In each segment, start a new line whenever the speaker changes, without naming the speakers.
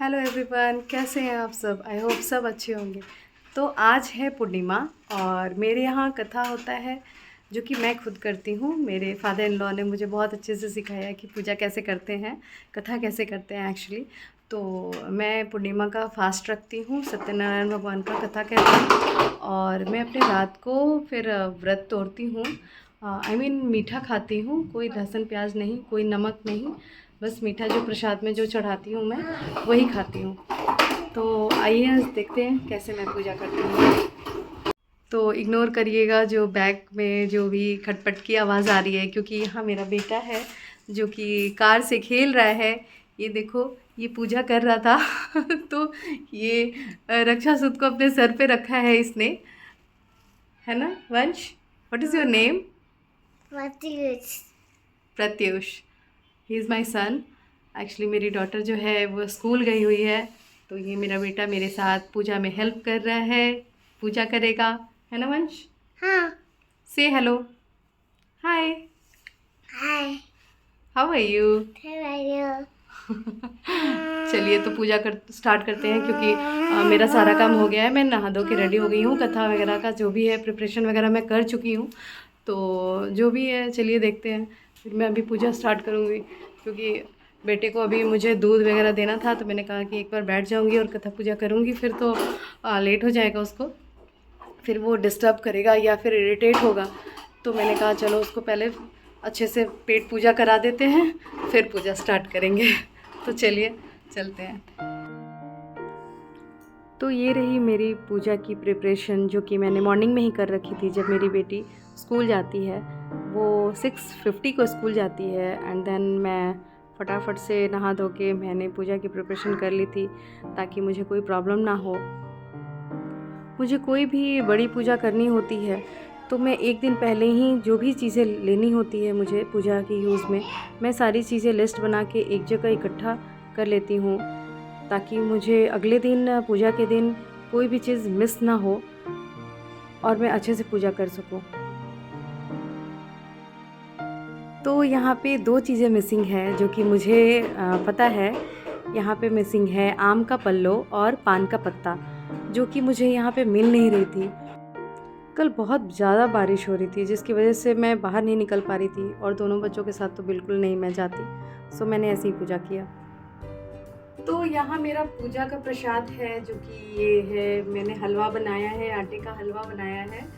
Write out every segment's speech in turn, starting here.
Hello everyone, कैसे हैं आप सब। आई होप सब अच्छे होंगे। तो आज है पूर्णिमा और मेरे यहाँ कथा होता है जो कि मैं खुद करती हूँ। मेरे फादर इन लॉ ने मुझे बहुत अच्छे से सिखाया कि पूजा कैसे करते हैं, कथा कैसे करते हैं एक्चुअली। तो मैं पूर्णिमा का फास्ट रखती हूँ, सत्यनारायण भगवान का कथा कहती हूँ और मैं अपने रात को फिर व्रत तोड़ती हूँ। मीठा खाती हूँ, कोई लहसुन प्याज नहीं, कोई नमक नहीं, बस मीठा जो प्रसाद में जो चढ़ाती हूँ मैं वही खाती हूँ। तो आइए आज देखते हैं कैसे मैं पूजा करती हूँ। तो इग्नोर करिएगा जो बैक में जो भी खटपट की आवाज़ आ रही है, क्योंकि यहाँ मेरा बेटा है जो कि कार से खेल रहा है। ये देखो, ये पूजा कर रहा था तो ये रक्षा सूत्र को अपने सर पे रखा है इसने, है ना Vansh. What is your name?
Pratyush.
Pratyush. He is my son. Actually मेरी डॉटर जो है वो स्कूल गई हुई है, तो ये मेरा बेटा मेरे साथ पूजा में हेल्प कर रहा है, पूजा करेगा, है ना वंश?
हाँ।
Say hello, hi,
hi.
How are you?
Hello.
चलिए तो पूजा कर स्टार्ट करते हैं, क्योंकि मेरा सारा काम हो गया है। मैं नहा धो के रेडी हो गई हूँ, कथा वगैरह का जो भी है प्रिपरेशन वगैरह मैं कर चुकी हूँ। तो जो भी है चलिए देखते हैं। फिर मैं अभी पूजा स्टार्ट करूँगी, क्योंकि बेटे को अभी मुझे दूध वगैरह देना था, तो मैंने कहा कि एक बार बैठ जाऊँगी और कथा पूजा करूँगी, फिर तो लेट हो जाएगा उसको, फिर वो डिस्टर्ब करेगा या फिर इरिटेट होगा। तो मैंने कहा चलो उसको पहले अच्छे से पेट पूजा करा देते हैं, फिर पूजा स्टार्ट करेंगे। तो चलिए चलते हैं। तो ये रही मेरी पूजा की प्रिपरेशन, जो कि मैंने मॉर्निंग में ही कर रखी थी। जब मेरी बेटी स्कूल जाती है, वो 6:50 को स्कूल जाती है, एंड देन मैं फटाफट से नहा धो के मैंने पूजा की प्रिपरेशन कर ली थी, ताकि मुझे कोई प्रॉब्लम ना हो। मुझे कोई भी बड़ी पूजा करनी होती है तो मैं एक दिन पहले ही जो भी चीज़ें लेनी होती है मुझे पूजा की यूज़ में, मैं सारी चीज़ें लिस्ट बना के एक जगह इकट्ठा कर लेती हूँ, ताकि मुझे अगले दिन पूजा के दिन कोई भी चीज़ मिस ना हो और मैं अच्छे से पूजा कर सकूँ। तो यहाँ पे 2 चीज़ें मिसिंग है जो कि मुझे पता है। यहाँ पे मिसिंग है आम का पल्लो और पान का पत्ता, जो कि मुझे यहाँ पे मिल नहीं रही थी। कल बहुत ज़्यादा बारिश हो रही थी, जिसकी वजह से मैं बाहर नहीं निकल पा रही थी, और दोनों बच्चों के साथ तो बिल्कुल नहीं मैं जाती। सो मैंने ऐसे ही पूजा किया। तो यहाँ मेरा पूजा का प्रसाद है, जो कि ये है, मैंने हलवा बनाया है, आटे का हलवा बनाया है,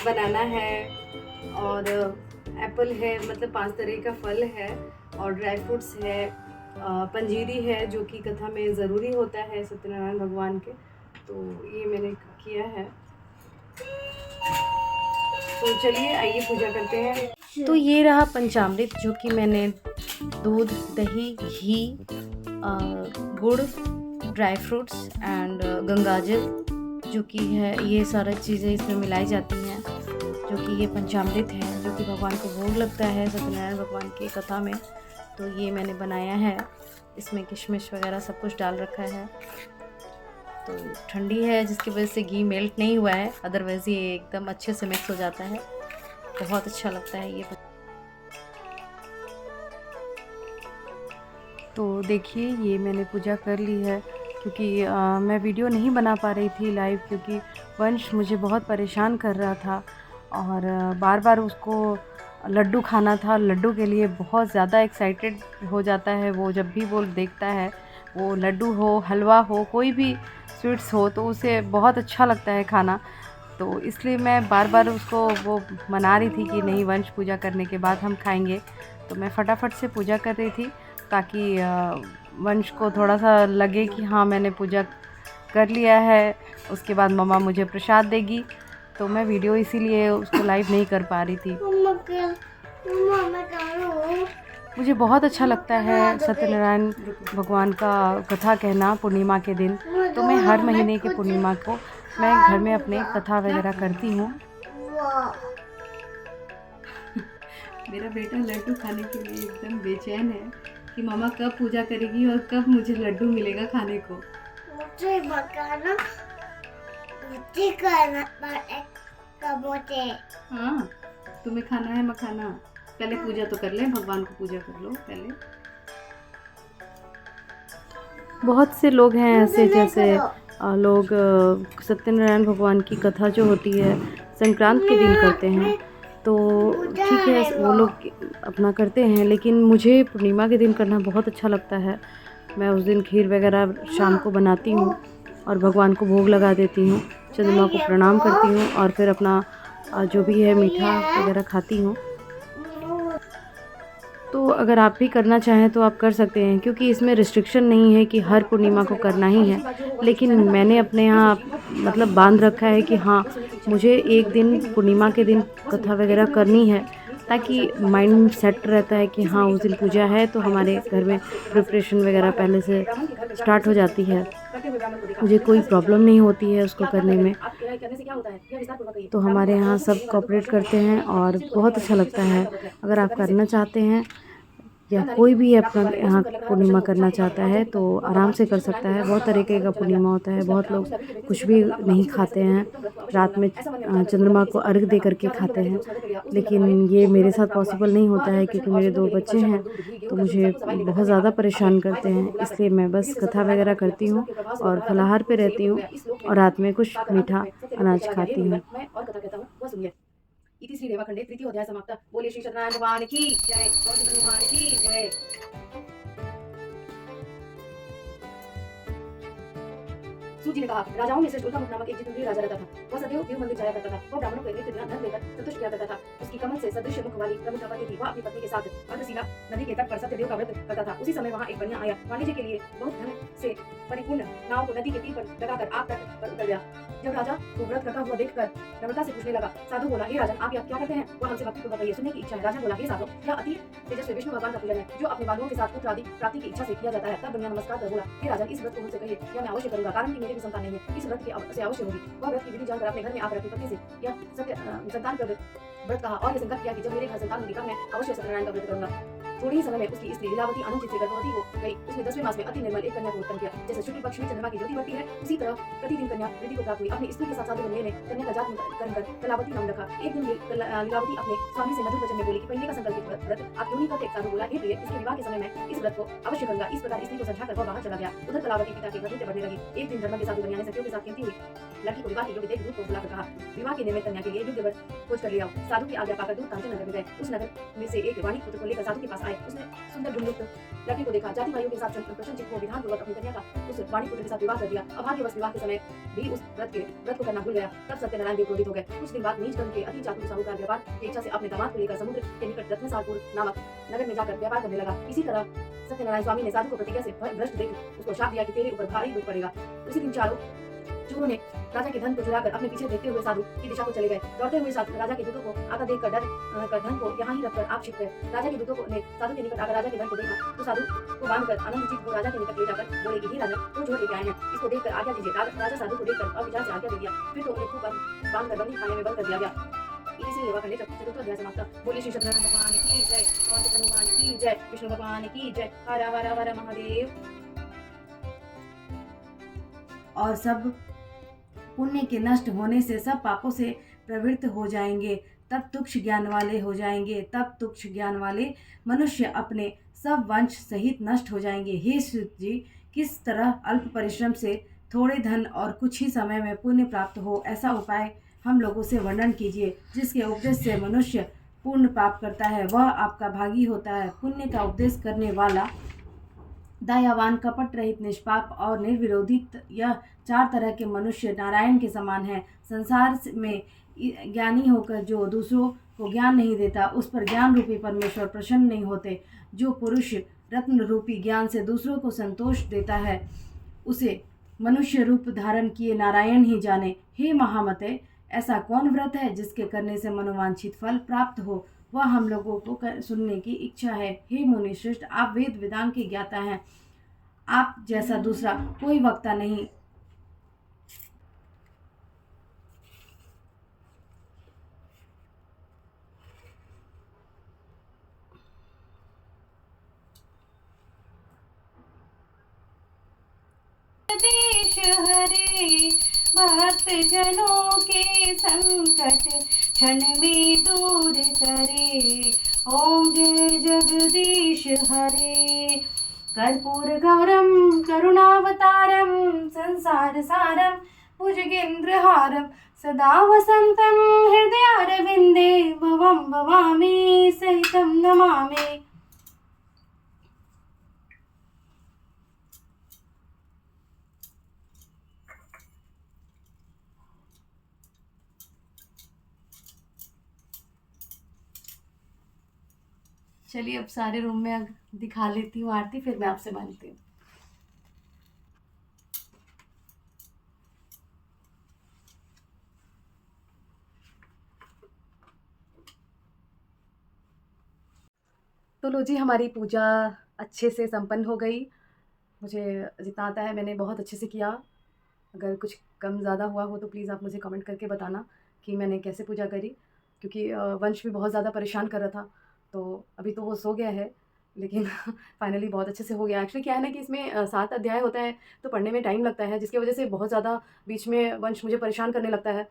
बनाना है और एप्पल है, मतलब 5 तरह का फल है, और ड्राई फ्रूट्स है, पंजीरी है जो कि कथा में ज़रूरी होता है सत्यनारायण भगवान के। तो ये मैंने किया है। तो चलिए आइए पूजा करते हैं। तो ये रहा पंचामृत, जो कि मैंने दूध, दही, घी, गुड़, ड्राई फ्रूट्स एंड गंगाजल जो कि है, ये सारी चीज़ें इसमें मिलाई जाती हैं, जो कि ये पंचामृत है, जो कि भगवान को भोग लगता है सत्यनारायण भगवान की कथा में। तो ये मैंने बनाया है, इसमें किशमिश वगैरह सब कुछ डाल रखा है। तो ठंडी है जिसकी वजह से घी मेल्ट नहीं हुआ है, अदरवाइज़ ये एकदम अच्छे से मिक्स हो जाता है, बहुत अच्छा लगता है ये। तो देखिए ये मैंने पूजा कर ली है, क्योंकि मैं वीडियो नहीं बना पा रही थी लाइव, क्योंकि वंश मुझे बहुत परेशान कर रहा था और बार बार उसको लड्डू खाना था। लड्डू के लिए बहुत ज़्यादा एक्साइटेड हो जाता है वो, जब भी वो देखता है, वो लड्डू हो, हलवा हो, कोई भी स्वीट्स हो, तो उसे बहुत अच्छा लगता है खाना। तो इसलिए मैं बार बार उसको वो मना रही थी कि नहीं वंश, पूजा करने के बाद हम खाएंगे। तो मैं फटाफट से पूजा कर रही थी, ताकि वंश को थोड़ा सा लगे कि हाँ मैंने पूजा कर लिया है, उसके बाद मम्मा मुझे प्रसाद देगी। तो मैं वीडियो इसीलिए उसको लाइव नहीं कर पा रही थी। मुझे बहुत अच्छा लगता है सत्यनारायण भगवान का कथा कहना पूर्णिमा के दिन। तो मैं हर महीने के पूर्णिमा को मैं घर में अपने कथा वगैरह करती हूँ। मेरा बेटा लड्डू खाने के लिए एकदम बेचैन है कि मामा कब पूजा करेगी और कब मुझे लड्डू मिलेगा खाने को।
मुझे मखाना, मुझे खाना
हाँ, तुम्हें खाना है मखाना। पहले पूजा तो कर ले, भगवान को पूजा कर लो पहले। बहुत से लोग हैं ऐसे, जैसे लोग सत्यनारायण भगवान की कथा जो होती है संक्रांत के दिन करते हैं, तो ठीक है वो लोग अपना करते हैं, लेकिन मुझे पूर्णिमा के दिन करना बहुत अच्छा लगता है। मैं उस दिन खीर वगैरह शाम को बनाती हूँ और भगवान को भोग लगा देती हूँ, चंद्रमा को प्रणाम करती हूँ और फिर अपना जो भी है मीठा वगैरह खाती हूँ। तो अगर आप भी करना चाहें तो आप कर सकते हैं, क्योंकि इसमें रिस्ट्रिक्शन नहीं है कि हर पूर्णिमा को करना ही है। लेकिन मैंने अपने यहाँ मतलब बांध रखा है कि हाँ, मुझे एक दिन पूर्णिमा के दिन कथा वगैरह करनी है, ताकि माइंड सेट रहता है कि हाँ उस दिन पूजा है, तो हमारे घर में प्रिपरेशन वगैरह पहले से स्टार्ट हो जाती है, मुझे कोई प्रॉब्लम नहीं होती है उसको करने में। तो हमारे यहाँ सब कोऑपरेट करते हैं और बहुत अच्छा लगता है। अगर आप करना चाहते हैं या कोई भी अपना यहाँ पूर्णिमा करना चाहता है तो आराम से कर सकता है। बहुत तरीके का पूर्णिमा होता है, बहुत लोग कुछ भी नहीं खाते हैं, रात में चंद्रमा को अर्घ दे करके खाते हैं, लेकिन ये मेरे साथ पॉसिबल नहीं होता है क्योंकि मेरे 2 बच्चे हैं, तो मुझे बहुत ज़्यादा परेशान करते हैं। इसलिए मैं बस कथा वगैरह करती हूँ और फलाहार पे रहती हूँ और रात में कुछ मीठा अनाज खाती हूँ। इति श्री रेवाखंडे तृतीय अध्याय समाप्त। बोलिए श्री सत्यनारायण भगवान की जय, भगवान की जय। सूजी ने कहा, राजाओं में श्रेष्ठ उल्कामुख नामक एक जितेंद्रिय राजा रहता था। वह सदैव देव मंदिर जाया करता था। वह ब्राह्मणों को नित्य धन देकर संतुष्ट किया करता था। उसकी कमल से सदृश मुख वाली प्रमुख पत्नी थी। वह अपनी पत्नी के साथ अर्धशिला नदी के तट पर सत्यदेव का व्रत करता था। उसी समय वहाँ एक बनिया आया। वाणिज्य के लिए बहुत धन से परिपूर्ण नाव को नदी के तीर पर लगाकर आप तट पर उतर गया। जब राजा को व्रत करता हुआ देखकर नम्रता से पूछने लगा, साधु बोला, हे राजन, आप क्या करते हैं? वह हमसे भक्ति पूर्वक बताइए, सुनने की इच्छा है। राजा बोला, हे साधु, यह अति तेजस्वी विष्णु भगवान का पूजन है, जो अपने बालुओं के साथ पुत्र आदि प्राप्ति की इच्छा से किया जाता है। तब बनिया नमस्कार कर बोला, हे राजन, इस व्रत को मुझसे कहिए, यह मैं अवश्य करूंगा, कारण कि मेरे भी संतान नहीं है। इस व्रत की से अवश्य होगी। वह व्रत की विधि जानकर अपने घर में आकर अपनी पत्नी से यह सत्य संतान का व्रत कहा और यह संकल्प किया कि जब मेरे घर संतान होगी तब मैं अवश्य सत्यनारायण का व्रत करूंगा। थोड़े ही समय में उसकी स्त्री लीलावती आनंद चित्त से गर्भवती हो गई। उसने 10वें मास में अति निर्मल एक कन्या को उत्पन्न किया। जैसे शुक्ल पक्ष में चंद्रमा की ज्योति बढ़ती है, उसी तरह प्रतिदिन कन्या वृद्धि को प्राप्त हुई। अपनी स्त्री के साथ साधु बनिए ने कन्या का जात नामकरण कर कलावती नाम रखा। एक दिन लीलावती अपने स्वामी से मधुर वचन में बोली कि पहले का संकल्पित व्रत आप क्यों नहीं करते? साधु बोला, हे प्रिय, इसके विवाह के समय मैं इस व्रत को अवश्य करूंगा। इस प्रकार स्त्री को समझाकर वह बाहर चला गया। उधर कलावती पिता के घर बढ़ने लगी। एक दिन धर्म के साधु कन्या ने सखियों के साथ खेलती हुई लड़की को विवाह के योग्य देख दूध को बुलाकर कहा, विवाह के निमित्त कन्या के लिए योग्य वर खोज कर ले आओ। साधु की आज्ञा पाकर दूध कांचन नगर में गए। उस नगर में से एक वाणी पुत्र को लेकर साधु के पास आए। उसने सुंदर गुणयुक्त लड़की को देखा, जाति भाइयों के साथ प्रसन्नचित्त हो विधान पूर्वक अपनी कन्या का उस वाणी पुत्र के साथ विवाह कर दिया। अभाग्यवश विवाह के समय भी उस व्रत को करना भूल गया। तब सत्यनारायण देव क्रोधित हो गए। कुछ दिन बाद नीच के अति चातुर साहूकार व्यापार की इच्छा से अपने दामाद को लेकर समुद्र के निकट रत्नसारपुर नामक नगर में जाकर व्यापार करने लगा। इसी तरह सत्यनारायण स्वामी ने साधु को प्रतिज्ञा से भ्रष्ट देख उसको शाप दिया कि तेरे ऊपर भारी दुख पड़ेगा। उसी दिन चारों चोरों ने राजा के धन को चुराकर अपने पीछे देखते हुए साधु की दिशा को चले गए। दौड़ते हुए साधु राजा के दूतों को आता देखकर डर कर धन को यहाँ ही रखकर आप छिप गए। राजा के दूतों ने साधु के निकट आकर राजा के धन को देखा तो साधु को बांधकर आनंदचित्त को राजा के निकट ले जाकर बोले कि हे राजा, तो जो लेके आए हैं इसको देखकर आज्ञा दीजिए। राजा साधु को देखकर अविचार से आज्ञा दे दिया। फिर तो उन्हें खूब बांधकर बंदी खाने में बंद कर दिया गया। इसी रेवाखंडे चतुर्थ अध्याय समाप्त। बोलिए श्री सत्यनारायण भगवान की जय, और कृष्ण भगवान की जय, विष्णु भगवान की जय। हर हर हर महादेव। और सब पुण्य के नष्ट होने से सब पापों से प्रवृत्त हो जाएंगे, तब तुक्ष ज्ञान वाले हो जाएंगे। तब तुक्ष ज्ञान वाले मनुष्य अपने सब वंश सहित नष्ट हो जाएंगे। हे सूत जी, किस तरह अल्प परिश्रम से थोड़े धन और कुछ ही समय में पुण्य प्राप्त हो, ऐसा उपाय हम लोगों से वर्णन कीजिए। जिसके उपदेश से मनुष्य पूर्ण पाप करता है वह आपका भागी होता है। पुण्य का उपदेश करने वाला दयावान, कपट रहित, निष्पाप और निर्विरोधी, यह 4 तरह के मनुष्य नारायण के समान है। संसार में ज्ञानी होकर जो दूसरों को ज्ञान नहीं देता, उस पर ज्ञान रूपी परमेश्वर प्रसन्न नहीं होते। जो पुरुष रत्न रूपी ज्ञान से दूसरों को संतोष देता है, उसे मनुष्य रूप धारण किए नारायण ही जाने। हे महामते, ऐसा कौन व्रत है जिसके करने से मनोवांछित फल प्राप्त हो? वह हम लोगों को सुनने की इच्छा है। हे मुनि श्रेष्ठ, आप वेद वेदांग के ज्ञाता हैं, आप जैसा दूसरा कोई वक्ता नहीं।
देश हरे, भक्त जनों के संकट क्षण में दूर करे। ओम जय जगदीश हरे। कर्पूर गौरम करुणा अवतारं संसारसारं भुजगेन्द्रहारं सदा वसन्तं हृदयारविन्दे भवं भवामि सहितं नमामि। चलिए अब सारे रूम में दिखा लेती हूँ आरती, फिर मैं आपसे मिलती हूँ। तो लो जी, हमारी पूजा अच्छे से संपन्न हो गई। मुझे जितना आता है मैंने बहुत अच्छे से किया। अगर कुछ कम ज़्यादा हुआ हो तो प्लीज़ आप मुझे कमेंट करके बताना कि मैंने कैसे पूजा करी, क्योंकि वंश भी बहुत ज़्यादा परेशान कर रहा था। तो अभी तो वो सो गया है, लेकिन फाइनली बहुत अच्छे से हो गया। एक्चुअली क्या है ना कि इसमें 7 अध्याय होता है, तो पढ़ने में टाइम लगता है, जिसकी वजह से बहुत ज़्यादा बीच में वंश मुझे परेशान करने लगता है।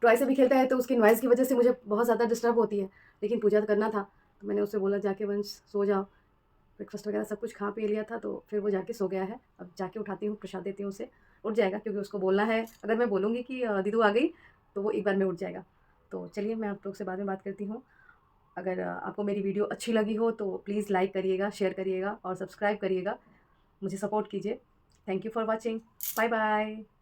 टॉय से भी खेलता है तो उसकी नॉइज़ की वजह से मुझे बहुत ज़्यादा डिस्टर्ब होती है। लेकिन पूजा तो करना था, तो मैंने उससे बोला जाके वंश सो जाओ। ब्रेकफास्ट वगैरह सब कुछ खा पी लिया था, तो फिर वो जाके सो गया है। अब जाके उठाती हूँ, प्रसाद देती हूँ उसे, उठ जाएगा, क्योंकि उसको बोलना है। अगर मैं बोलूँगी कि दीदू आ गई, तो वो एक बार में उठ जाएगा। तो चलिए मैं आप लोग से बाद में बात करती हूँ। अगर आपको मेरी वीडियो अच्छी लगी हो तो प्लीज़ लाइक करिएगा, शेयर करिएगा और सब्सक्राइब करिएगा, मुझे सपोर्ट कीजिए। Thank you for watching. Bye bye.